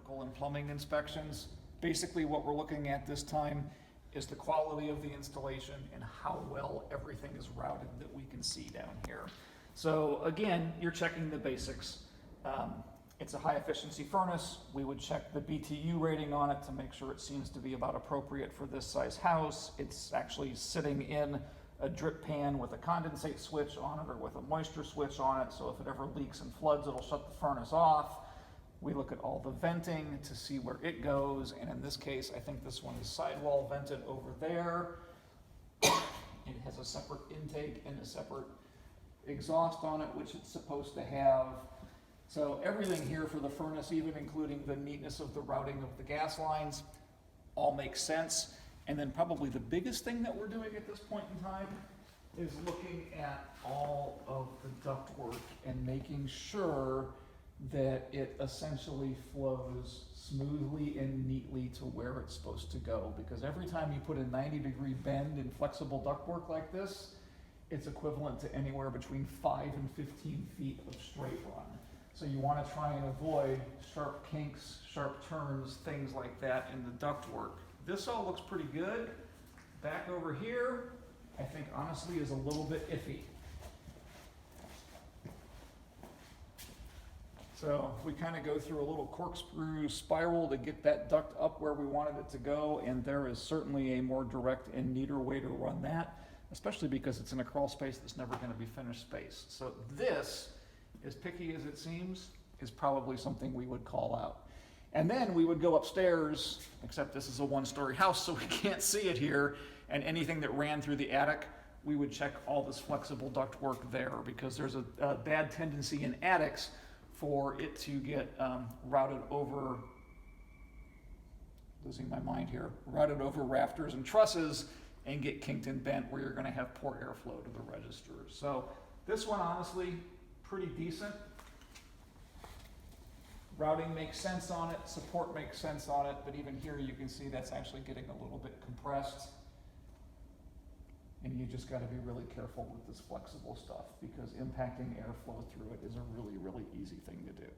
electrical and plumbing inspections. Basically what we're looking at this time is the quality of the installation and how well everything is routed that we can see down here. So again, you're checking the basics. It's a high efficiency furnace. We would check the BTU rating on it to make sure it seems to be about appropriate for this size house. It's actually sitting in a drip pan with a condensate switch on it or with a moisture switch on it, so if it ever leaks and floods, it'll shut the furnace off. We look at all the venting to see where it goes, and in this case, I think this one is sidewall vented over there. It has a separate intake and a separate exhaust on it, which it's supposed to have. So everything here for the furnace, even including the neatness of the routing of the gas lines, all makes sense. And then probably the biggest thing that we're doing at this point in time is looking at all of the ductwork and making sure that it essentially flows smoothly and neatly to where it's supposed to go. Because every time you put a 90-degree bend in flexible ductwork like this, it's equivalent to anywhere between 5 and 15 feet of straight run. So you want to try and avoid sharp kinks, sharp turns, things like that in the ductwork. This all looks pretty good. Back over here, I think honestly is a little bit iffy. So we kind of go through a little corkscrew spiral to get that duct up where we wanted it to go, and there is certainly a more direct and neater way to run that, especially because it's in a crawl space that's never going to be finished space. So this, as picky as it seems, is probably something we would call out. And then we would go upstairs, except this is a one-story house, so we can't see it here, and anything that ran through the attic, we would check all this flexible ductwork there, because there's a bad tendency in attics for it to get routed over, losing my mind here, routed over rafters and trusses and get kinked and bent where you're going to have poor airflow to the registers. So this one, honestly, pretty decent. Routing makes sense on it, support makes sense on it, but even here you can see that's actually getting a little bit compressed. And you just got to be really careful with this flexible stuff, because impacting airflow through it is a really, really easy thing to do.